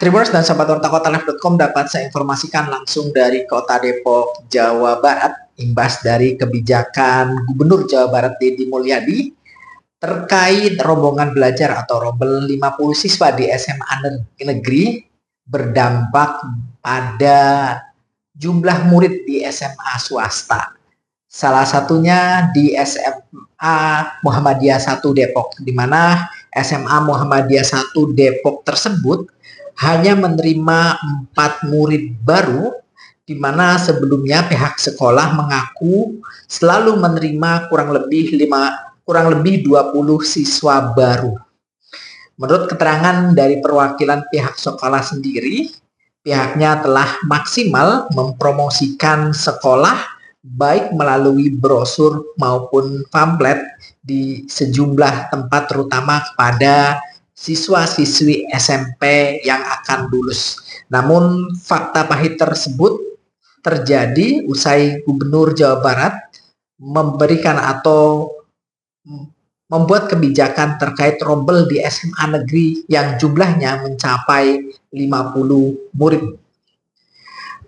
Tribuners dan sahabat wartakotalef.com dapat saya informasikan langsung dari Kota Depok, Jawa Barat, imbas dari kebijakan Gubernur Jawa Barat Deddy Mulyadi terkait rombongan belajar atau rombel 50 siswa di SMA negeri berdampak pada jumlah murid di SMA swasta. Salah satunya di SMA Muhammadiyah 1 Depok, di mana SMA Muhammadiyah 1 Depok tersebut hanya menerima 4 murid baru, di mana sebelumnya pihak sekolah mengaku selalu menerima kurang lebih 20 siswa baru. Menurut keterangan dari perwakilan pihak sekolah sendiri, pihaknya telah maksimal mempromosikan sekolah baik melalui brosur maupun pamflet di sejumlah tempat, terutama kepada siswa-siswi SMP yang akan lulus. Namun fakta pahit tersebut terjadi usai Gubernur Jawa Barat memberikan atau membuat kebijakan terkait rombel di SMA negeri yang jumlahnya mencapai 50 murid.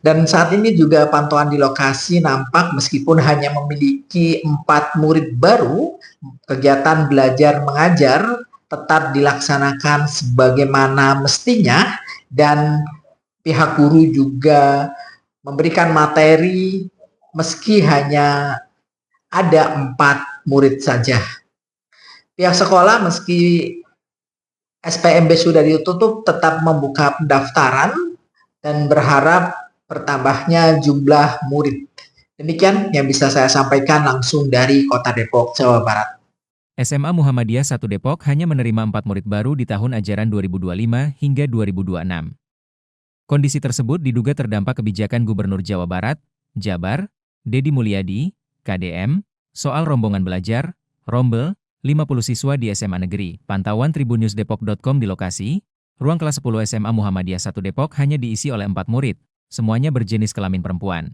Dan saat ini juga pantauan di lokasi nampak meskipun hanya memiliki 4 murid baru, kegiatan belajar mengajar tetap dilaksanakan sebagaimana mestinya, dan pihak guru juga memberikan materi meski hanya ada 4 murid saja. Pihak sekolah meski SPMB sudah ditutup tetap membuka pendaftaran dan berharap bertambahnya jumlah murid. Demikian yang bisa saya sampaikan langsung dari Kota Depok, Jawa Barat. SMA Muhammadiyah 1 Depok hanya menerima 4 murid baru di tahun ajaran 2025 hingga 2026. Kondisi tersebut diduga terdampak kebijakan Gubernur Jawa Barat, Jabar, Deddy Mulyadi, KDM, soal rombongan belajar, rombel, 50 siswa di SMA negeri. Pantauan tribunnews.depok.com di lokasi, ruang kelas 10 SMA Muhammadiyah 1 Depok hanya diisi oleh 4 murid, semuanya berjenis kelamin perempuan.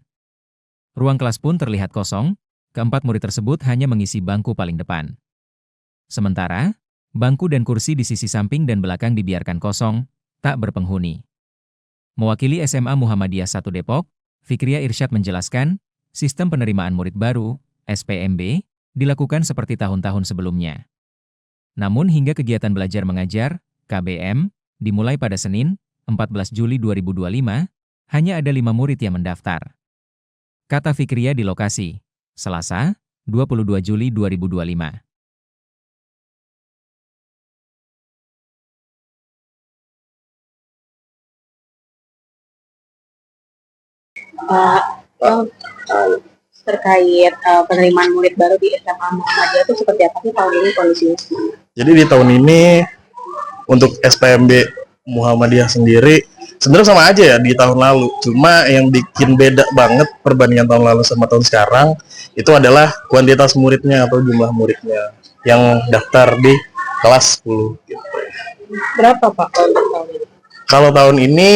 Ruang kelas pun terlihat kosong, keempat murid tersebut hanya mengisi bangku paling depan. Sementara, bangku dan kursi di sisi samping dan belakang dibiarkan kosong, tak berpenghuni. Mewakili SMA Muhammadiyah 1 Depok, Fikria Irsyad menjelaskan, sistem penerimaan murid baru, SPMB, dilakukan seperti tahun-tahun sebelumnya. Namun hingga kegiatan belajar mengajar, KBM, dimulai pada Senin, 14 Juli 2025, hanya ada 5 murid yang mendaftar. Kata Fikria di lokasi, Selasa, 22 Juli 2025. Terkait penerimaan murid baru di SMA Muhammadiyah itu seperti apa sih tahun ini kondisinya? Jadi di tahun ini untuk SPMB Muhammadiyah sendiri sebenarnya sama aja ya di tahun lalu. Cuma yang bikin beda banget perbandingan tahun lalu sama tahun sekarang itu adalah kuantitas muridnya atau jumlah muridnya yang daftar di kelas 10 gitu. Berapa Pak untuk tahun ini? Kalau tahun ini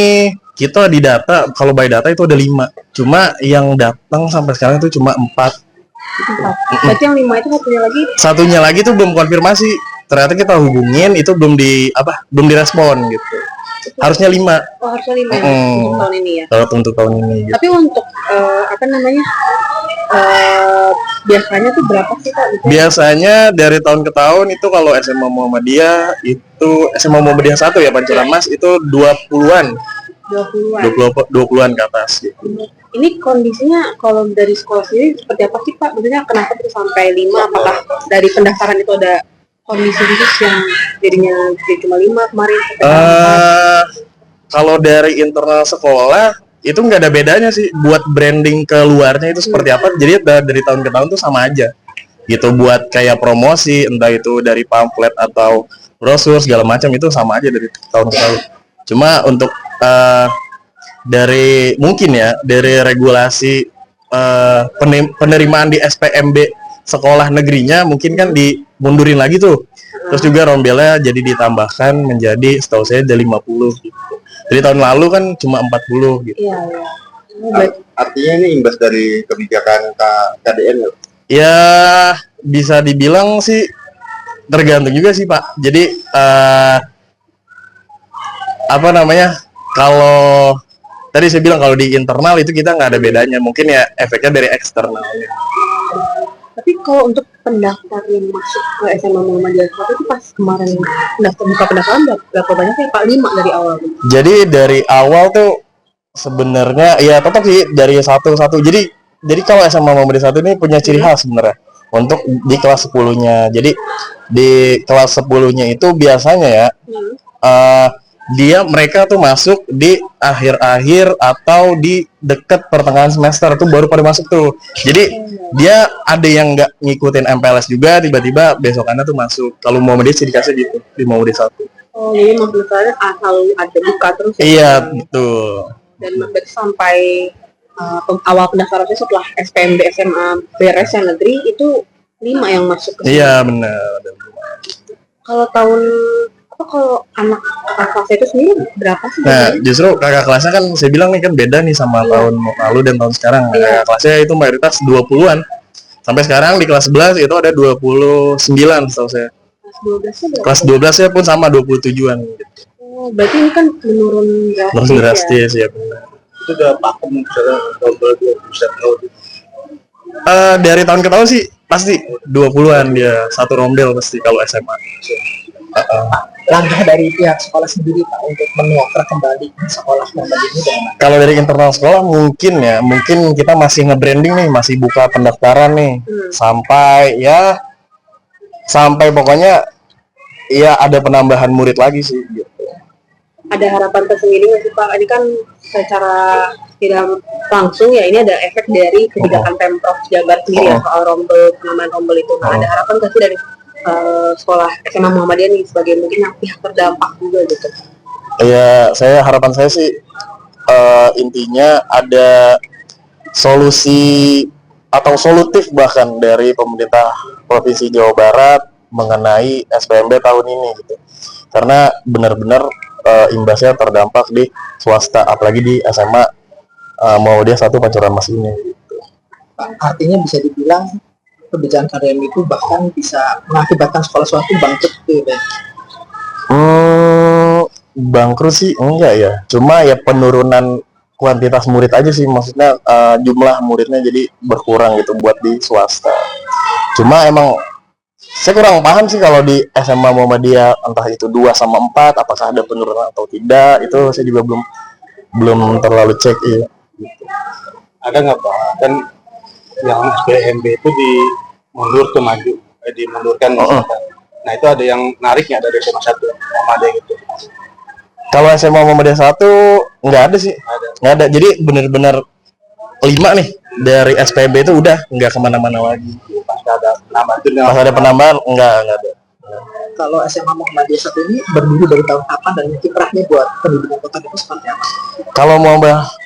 kita di data, kalau by data itu ada 5. Cuma yang datang sampai sekarang itu cuma 4. Berarti yang 5 itu satunya lagi tuh belum konfirmasi. Ternyata kita hubungin itu belum direspon gitu. Harusnya 5. Oh, harusnya 5 ya, untuk tahun ini ya. Untuk tahun ini gitu. Tapi untuk biasanya tuh berapa sih Pak? Biasanya dari tahun ke tahun itu kalau SMA Muhammadiyah itu SMA Muhammadiyah 1 ya Pancoran Mas itu 20-an. 20-an ke atas gitu. Ini kondisinya kalau dari sekolah sendiri seperti apa sih Pak? Maksudnya kenapa tuh sampai 5? Apakah dari pendaftaran itu ada kondisi khusus yang jadinya cuma 5 kemarin? Kalau dari internal sekolah itu nggak ada bedanya sih, buat branding ke luarnya itu seperti apa. Jadi dari tahun ke tahun tuh sama aja gitu, buat kayak promosi entah itu dari pamflet atau brosur segala macam itu sama aja dari tahun ke tahun. Cuma untuk dari mungkin ya dari regulasi penerimaan di SPMB sekolah negerinya mungkin kan dimundurin lagi tuh. Terus juga rombelnya jadi ditambahkan menjadi setahu saya ada 50 gitu. Jadi tahun lalu kan cuma 40 gitu. Iya. Artinya ini imbas dari kebijakan KDM ya? Ya bisa dibilang sih tergantung juga sih Pak. Jadi Kalau tadi saya bilang kalau di internal itu kita nggak ada bedanya, mungkin ya efeknya dari eksternal. Tapi kalau untuk pendaftar yang masuk ke SMA Muhammadiyah itu pas kemarin buka pendaftaran berapa banyak ya Pak? 5 dari awal. Jadi dari awal tuh sebenarnya ya tetap sih dari satu-satu. Jadi kalau SMA Muhammadiyah 1 ini punya ciri khas sebenarnya untuk di kelas 10-nya. Jadi di kelas 10-nya itu biasanya ya mereka tuh masuk di akhir-akhir atau di dekat pertengahan semester tuh baru pada masuk tuh. Jadi dia ada yang nggak ngikutin MPLS juga, tiba-tiba besokannya tuh masuk. Kalau Muhammadiyah ciri khasnya gitu di Muhammadiyah 1. Oh, jadi pendaftaran asal ada buka terus. Iya, betul. Dan berarti sampai awal pendaftarannya setelah SPMB SMA beres yang negeri itu 5 yang masuk ke sini. Iya, benar. Kalau kalau anak kakak kelasnya itu sendiri berapa sih? Nah, justru kakak kelasnya kan saya bilang nih kan beda nih sama tahun lalu dan tahun sekarang. Kakak kelasnya itu mayoritas 20-an. Sampai sekarang di kelas 11 itu ada 29 setahu saya. Kelas 12 ya pun sama 27-an gitu. Oh, berarti ini kan menurun drastis ya benar. Itu udah pakem misalnya double 20% load. Dari tahun ke tahun sih pasti 20-an dia satu rombel pasti kalau SMA. Langkah dari pihak sekolah sendiri Pak untuk menguatkan kembali sekolah Muhammadiyah ini bagaimana? Kalau dari internal sekolah mungkin kita masih nge-branding nih, masih buka pendaftaran nih sampai pokoknya ya ada penambahan murid lagi sih gitu. Ada harapan tersendiri nggak sih Pak? Ini kan secara tidak langsung ya ini ada efek dari kebijakan Pemprov Jabar sendiri ya soal penambahan rombel itu. Nah, ada harapan nggak sih dari sekolah SMA Muhammadiyah nih sebagai mungkin yang pihak terdampak juga gitu? Ya, harapan saya sih intinya ada solusi atau solutif bahkan dari pemerintah Provinsi Jawa Barat mengenai SPMB tahun ini gitu. Karena benar-benar imbasnya terdampak di swasta, apalagi di SMA Muhammadiyah 1 Pancoran Mas ini gitu. Artinya bisa dibilang kebijakan KDM itu bahkan bisa mengakibatkan sekolah suatu bangkrut gitu ya? Bangkrut sih enggak ya, cuma ya penurunan kuantitas murid aja sih, maksudnya jumlah muridnya jadi berkurang gitu buat di swasta. Cuma emang saya kurang paham sih kalau di SMA Muhammadiyah entah itu 2 sama 4 apakah ada penurunan atau tidak, itu saya juga belum terlalu cek ya. Ada nggak Pak? Kan yang SPMB itu dimundurkan. Nah itu ada yang nariknya dari SMA 1 Muhammadiyah gitu. Kalau SMA Muhammadiyah 1 nggak ada sih, nggak ada. Jadi benar-benar 5 nih dari SPMB itu udah nggak kemana-mana lagi. Pas ada penambahan nggak ada. Kalau SMA Muhammadiyah 1 ini berdiri dari tahun kapan dan kiprahnya buat pendidikan kota Depok seperti apa? Kalau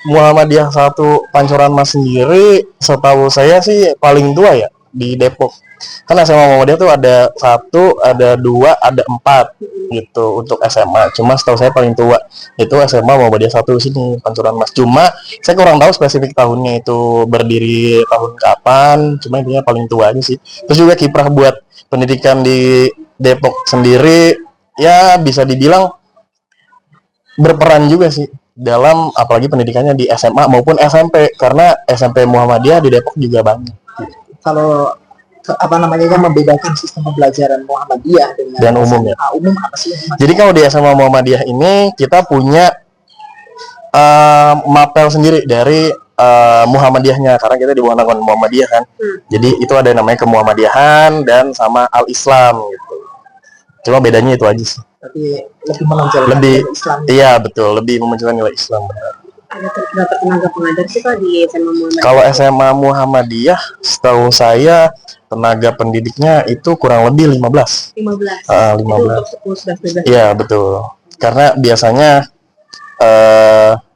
Muhammadiyah 1 Pancoran Mas sendiri, setahu saya sih paling tua ya di Depok. Kan SMA Muhammadiyah tuh ada 1, ada 2, ada 4 gitu untuk SMA. Cuma setahu saya paling tua itu SMA Muhammadiyah 1 sini Pancoran Mas. Cuma saya kurang tahu spesifik tahunnya itu berdiri tahun kapan. Cuma intinya paling tua aja sih. Terus juga kiprah buat pendidikan di Depok sendiri ya bisa dibilang berperan juga sih dalam apalagi pendidikannya di SMA maupun SMP, karena SMP Muhammadiyah di Depok juga banyak. Kalau yang membedakan sistem pembelajaran Muhammadiyah dengan dan umum ya. Umum apa sih? Jadi kalau di SMA Muhammadiyah ini kita punya mapel sendiri dari Muhammadiyahnya, karena kita di bawah naungan Muhammadiyah kan. Jadi itu ada namanya kemuhammadiyahan dan sama Al-Islam gitu. Cuma bedanya itu aja sih. Tapi lebih menonjolkan nilai Islam. Iya betul, lebih memunculkan nilai Islam benar. Ada berapa tenaga pengajar sih Pak di SMA Muhammadiyah? Kalau SMA Muhammadiyah, setahu saya tenaga pendidiknya itu kurang lebih 15. 15. Iya betul. Karena biasanya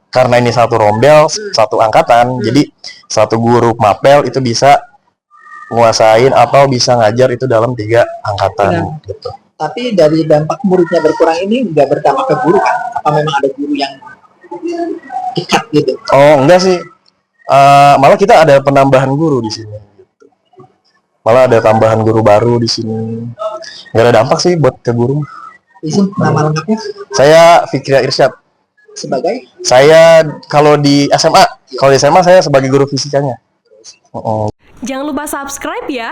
karena ini satu rombel, satu angkatan, jadi satu guru mapel itu bisa nguasain atau bisa ngajar itu dalam 3 angkatan. Gitu. Tapi dari dampak muridnya berkurang ini nggak berdampak ke guru kan? Apa memang ada guru yang ikat gitu? Oh enggak sih, malah kita ada penambahan guru di sini. Gitu. Malah ada tambahan guru baru di sini. Nggak ada dampak sih buat ke guru. Izin nama lengkapnya? Saya Fikria Irsyad. sebagai Saya kalau di SMA saya sebagai guru fisikanya. Jangan lupa subscribe ya.